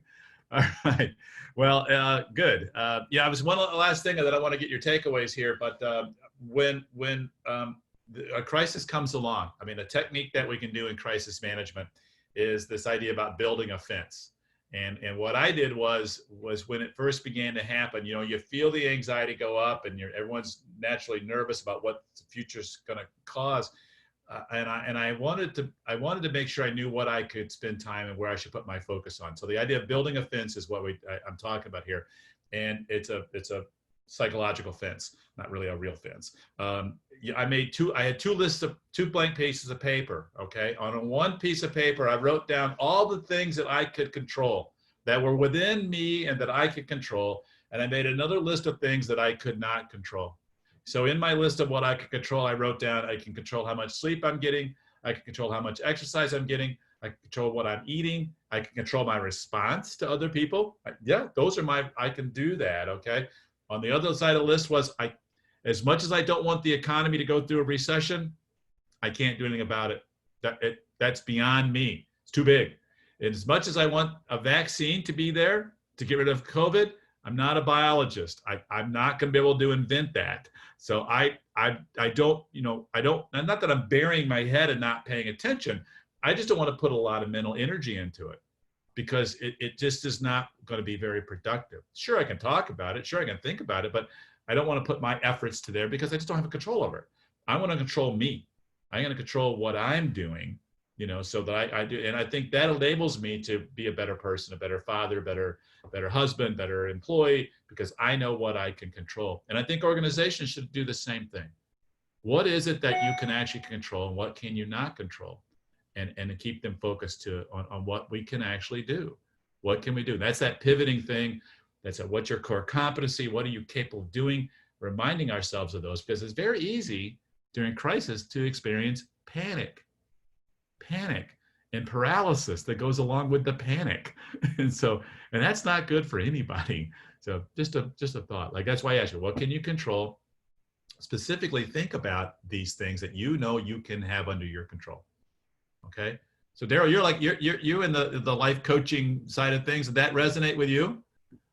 S1: All right. Well, good. Yeah, I was one last thing that I want to get your takeaways here, but when a crisis comes along, I mean, a technique that we can do in crisis management is this idea about building a fence. And what I did was when it first began to happen, you know, you feel the anxiety go up, and everyone's naturally nervous about what the future's going to cause. And I wanted to make sure I knew what I could spend time and where I should put my focus on. So the idea of building a fence is what I'm talking about here, and it's a psychological fence, not really a real fence. I had two blank pieces of paper. Okay, on one piece of paper, I wrote down all the things that I could control, that were within me and that I could control, and I made another list of things that I could not control. So in my list of what I could control, I wrote down, I can control how much sleep I'm getting. I can control how much exercise I'm getting. I can control what I'm eating. I can control my response to other people. Yeah, those are I can do that, okay? On the other side of the list was, as much as I don't want the economy to go through a recession, I can't do anything about it. That's beyond me. It's too big. And as much as I want a vaccine to be there to get rid of COVID, I'm not a biologist. I'm not going to be able to invent that. So I don't, not that I'm burying my head and not paying attention. I just don't want to put a lot of mental energy into it, because it just is not going to be very productive. Sure, I can talk about it. Sure, I can think about it, but I don't want to put my efforts to there because I just don't have control over it. I want to control me. I'm going to control what I'm doing, so that I do. And I think that enables me to be a better person, a better father, better husband, better employee, because I know what I can control. And I think organizations should do the same thing. What is it that you can actually control, and what can you not control? And to keep them focused on what we can actually do. What can we do? That's that pivoting thing. That's what's your core competency? What are you capable of doing? Reminding ourselves of those, because it's very easy during crisis to experience panic and paralysis that goes along with the panic. And that's not good for anybody. So just a thought. Like, that's why I asked you, what can you control? Specifically think about these things that you can have under your control. Okay. So Daryl, you're in the life coaching side of things. Did that resonate with you?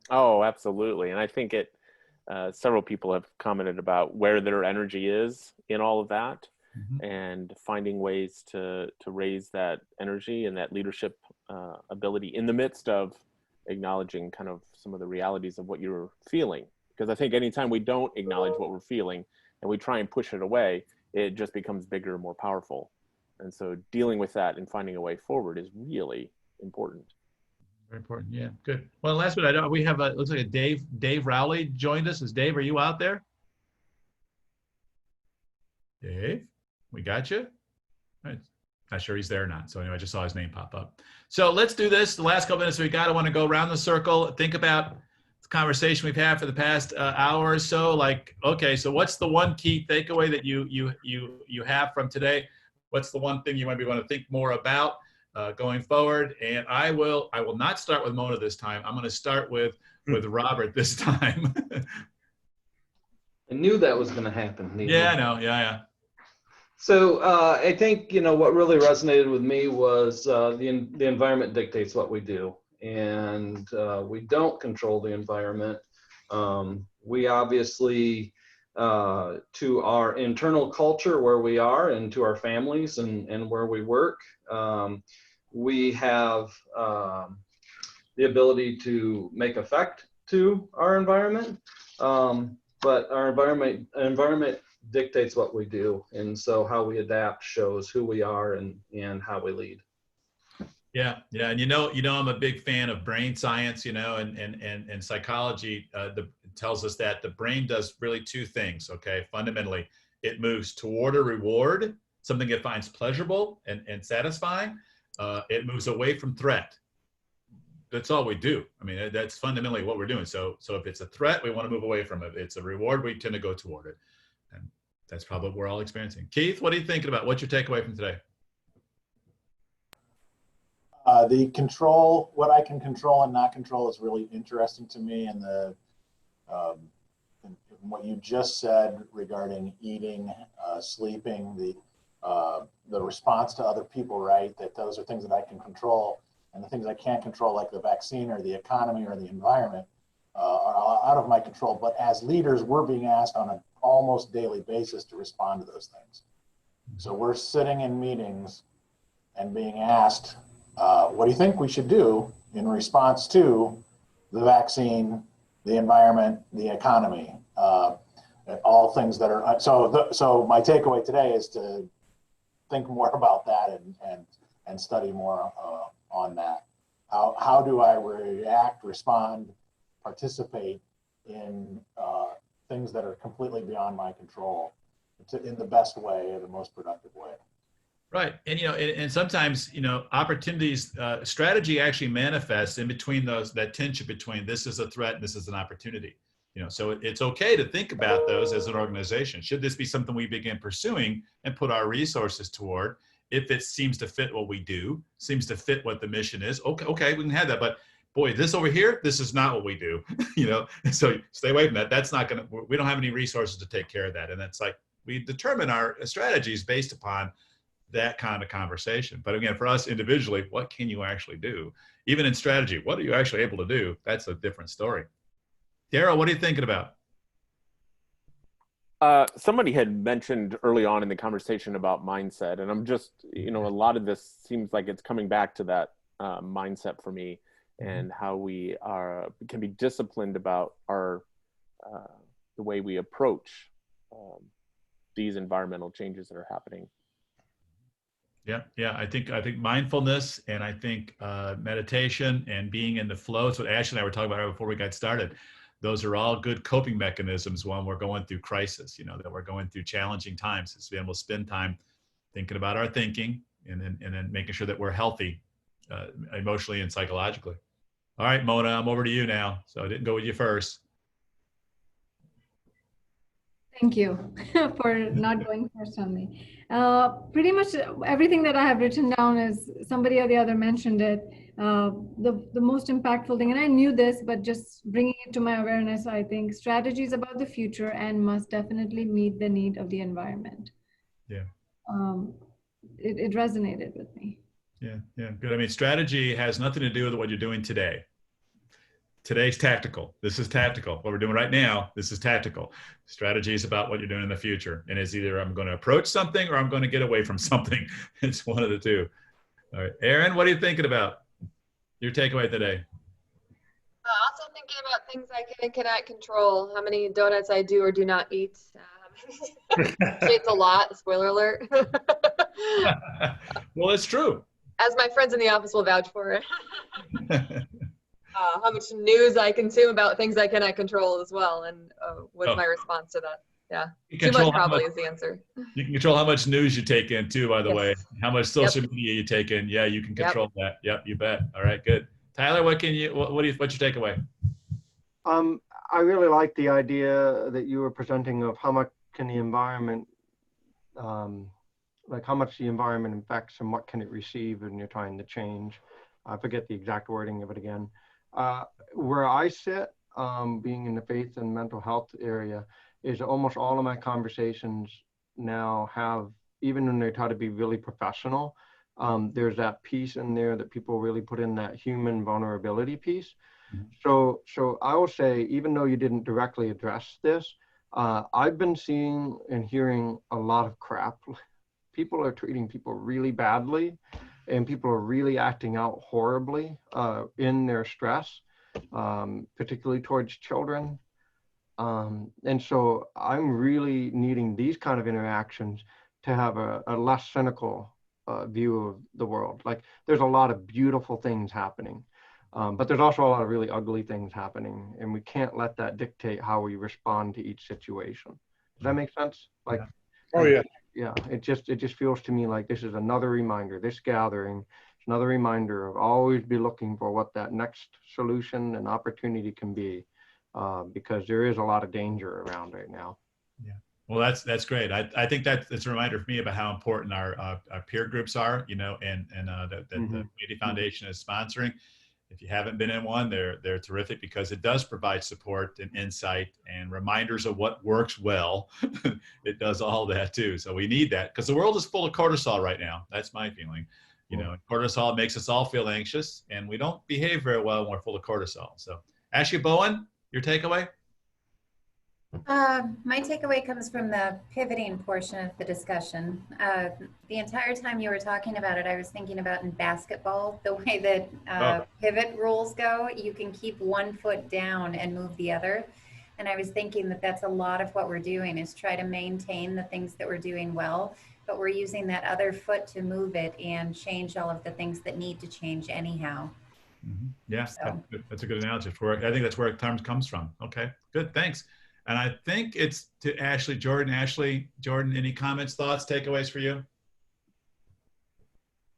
S5: Oh, absolutely. And I think several people have commented about where their energy is in all of that. Mm-hmm. And finding ways to raise that energy and that leadership ability in the midst of acknowledging kind of some of the realities of what you're feeling. Because I think anytime we don't acknowledge what we're feeling and we try and push it away, it just becomes bigger and more powerful. And so dealing with that and finding a way forward is really important.
S1: Very important. Yeah, good. Well, last but we have looks like a Dave Rowley joined us. Dave, are you out there? Dave, we got you. Right. Not sure he's there or not. So anyway, I just saw his name pop up. So let's do this. The last couple minutes we got, I want to go around the circle, think about the conversation we've had for the past hour or so. Like, okay, so what's the one key takeaway that you have from today? What's the one thing you maybe want to think more about going forward? And I will not start with Mona this time. I'm going to start with Robert this time.
S3: I knew that was going to happen.
S1: Yeah, I know. Yeah.
S3: So I think, what really resonated with me was the environment dictates what we do. And we don't control the environment. We obviously, to our internal culture where we are, and to our families and where we work, we have the ability to make effect to our environment. But our environment dictates what we do, and so how we adapt shows who we are and how we lead.
S1: Yeah, and I'm a big fan of brain science, and psychology tells us that the brain does really two things. Okay, fundamentally, it moves toward a reward something it finds pleasurable and satisfying, it moves away from threat. That's all we do. I mean, that's fundamentally what we're doing. So if it's a threat, we want to move away from it. If it's a reward, we tend to go toward it. And that's probably what we're all experiencing. Keith, what are you thinking about? What's your takeaway from today?
S8: The control, what I can control and not control, is really interesting to me. And what you just said regarding eating, sleeping, the response to other people, right? That those are things that I can control, and the things I can't control, like the vaccine or the economy or the environment, are out of my control. But as leaders, we're being asked on an almost daily basis to respond to those things. So we're sitting in meetings and being asked, what do you think we should do in response to the vaccine, the environment, the economy, all things that are, so my takeaway today is to think more about that and study more on that. How do I react, respond, participate in things that are completely beyond my control in the best way, or the most productive way?
S1: Right. And, and sometimes, opportunities, strategy actually manifests in between that tension between this is a threat and this is an opportunity. So it's okay to think about those as an organization. Should this be something we begin pursuing and put our resources toward? If it seems to fit what we do, seems to fit what the mission is, okay, we can have that. But boy, this over here, this is not what we do, so stay away from that. That's not we don't have any resources to take care of that. And that's like, we determine our strategies based upon that kind of conversation. But again, for us individually, what can you actually do? Even in strategy, what are you actually able to do? That's a different story. Daryl, what are you thinking about?
S5: Somebody had mentioned early on in the conversation about mindset, and I'm just, a lot of this seems like it's coming back to that mindset for me, and how we can be disciplined about the way we approach these environmental changes that are happening.
S1: Yeah. I think mindfulness, and I think meditation and being in the flow. It's what Ashley and I were talking about before we got started. Those are all good coping mechanisms when we're going through crisis, that we're going through challenging times. It's being able to spend time thinking about our thinking, and then making sure that we're healthy emotionally and psychologically. All right, Mona, I'm over to you now. So I didn't go with you first.
S2: Thank you for not going first on me. Pretty much everything that I have written down is, somebody or the other mentioned it. The most impactful thing, and I knew this, but just bringing it to my awareness, I think strategies about the future and must definitely meet the need of the environment.
S1: Yeah.
S2: It resonated with me.
S1: Yeah, good. I mean, strategy has nothing to do with what you're doing today. Today's tactical. This is tactical. What we're doing right now, this is tactical. Strategy is about what you're doing in the future. And it's either I'm going to approach something or I'm going to get away from something. It's one of the two. All right. Aaron, what are you thinking about? Your takeaway today?
S7: Also thinking about things I can and cannot control. How many donuts I do or do not eat. It's a lot. Spoiler alert.
S1: Well, it's true.
S7: As my friends in the office will vouch for it. How much news I consume about things I cannot control as well, and what's my response to that? Yeah, too much probably is the answer.
S1: You can control how much news you take in too, by the way. How much social media you take in. Yeah, you can control that. Yep, you bet. All right, good. Tyler, what's your takeaway?
S9: I really like the idea that you were presenting of how much can the environment, like how much the environment affects and what can it receive, and you're trying to change. I forget the exact wording of it again. Where I sit, being in the faith and mental health area, is almost all of my conversations now have, even when they try to be really professional, there's that piece in there that people really put in, that human vulnerability piece. So I will say, even though you didn't directly address this, I've been seeing and hearing a lot of crap. People are treating people really badly, and people are really acting out horribly in their stress, particularly towards children. And so I'm really needing these kind of interactions to have a less cynical view of the world. Like, there's a lot of beautiful things happening, but there's also a lot of really ugly things happening, and we can't let that dictate how we respond to each situation. Does that make sense? Like,
S10: oh yeah.
S9: yeah, it just feels to me like this is another reminder, this gathering, it's another reminder of always be looking for what that next solution and opportunity can be, because there is a lot of danger around right now.
S1: Yeah. Well, that's great. I think that's a reminder for me about how important our peer groups are, you know, and that the Community Foundation is sponsoring. If you haven't been in one, they're terrific because it does provide support and insight and reminders of what works well. It does all that too. So we need that because the world is full of cortisol right now. That's my feeling. You know, cortisol makes us all feel anxious and we don't behave very well when we're full of cortisol. So Ashley Bowen, your takeaway?
S6: My takeaway comes from the pivoting portion of the discussion. The entire time you were talking about it, I was thinking about in basketball, the way that pivot rules go, you can keep one foot down and move the other. And I was thinking that that's a lot of what we're doing is try to maintain the things that we're doing well, but we're using that other foot to move it and change all of the things that need to change anyhow.
S1: Yeah, so. That's a good analogy for it. I think that's where it comes from. Okay, good, thanks. And I think it's to Ashley, Jordan. Ashley, Jordan, any comments, thoughts, takeaways for you?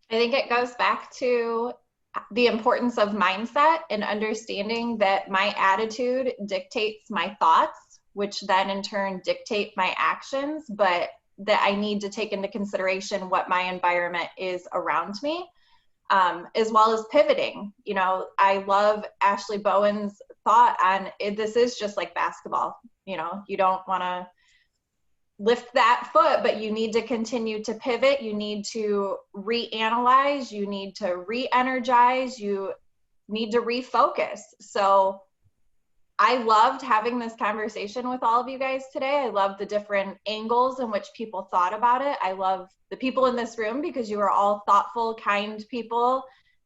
S4: I think it goes back to the importance of mindset and understanding that my attitude dictates my thoughts, which then in turn dictate my actions, but that I need to take into consideration what my environment is around me, as well as pivoting. You know, I love Ashley Bowen's thought on it. This is just like basketball. You know, you don't want to lift that foot, but you need to continue to pivot. You need to reanalyze. You need to re-energize. You need to refocus. So I loved having this conversation with all of you guys today. I love the different angles in which people thought about it. I love the people in this room because you are all thoughtful, kind people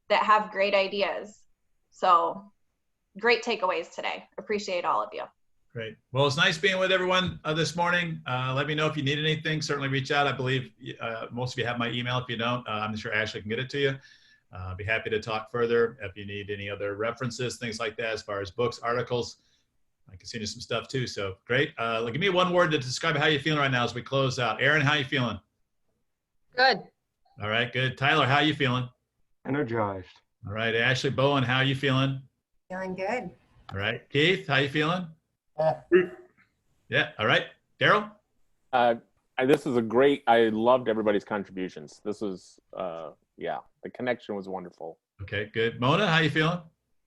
S4: that have great ideas. So great takeaways today. Appreciate all of you.
S1: Great. Well, it's nice being with everyone this morning. Let me know if you need anything. Certainly reach out. I believe most of you have my email. If you don't, I'm sure Ashley can get it to you. I'll be happy to talk further if you need any other references, things like that, as far as books, articles. I can send you some stuff too. So great. Give me one word to describe how you're feeling right now as we close out. Aaron, how you feeling?
S7: Good.
S1: All right, good. Tyler, how you feeling?
S9: Energized.
S1: All right, Ashley Bowen, how you feeling?
S6: Feeling good.
S1: All right, Keith, how you feeling? Yeah. All right, Daryl.
S5: This is a great. I loved everybody's contributions. This was, yeah, the connection was wonderful.
S1: Okay, good. Mona, how you feeling?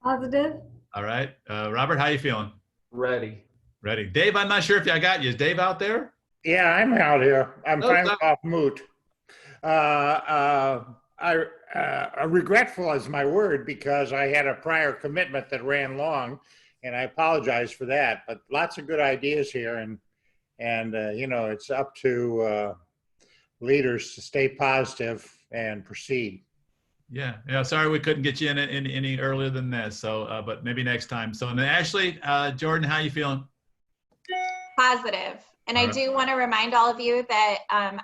S2: Positive.
S1: All right, Robert, how you feeling?
S3: Ready.
S1: Ready. Dave, I'm not sure if I got you. Is Dave out there?
S10: Yeah, I'm out here. I'm finally off mute. Regretful is my word because I had a prior commitment that ran long, and I apologize for that. But lots of good ideas here, and you know, it's up to leaders to stay positive and proceed.
S1: Yeah. Sorry we couldn't get you in any earlier than this. So, but maybe next time. So, and Ashley, Jordan, how you feeling?
S4: Positive. And I do want to remind all of you that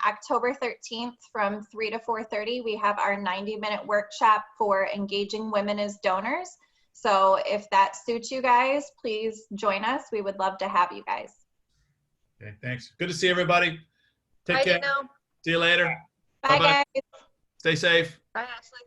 S4: October 13th from 3 to 4:30, we have our 90-minute workshop for engaging women as donors. So if that suits you guys, please join us. We would love to have you guys.
S1: Okay, thanks. Good to see everybody. Take care.
S7: Dino.
S1: See you later.
S4: Bye, guys.
S1: Stay safe.
S7: Bye, Ashley.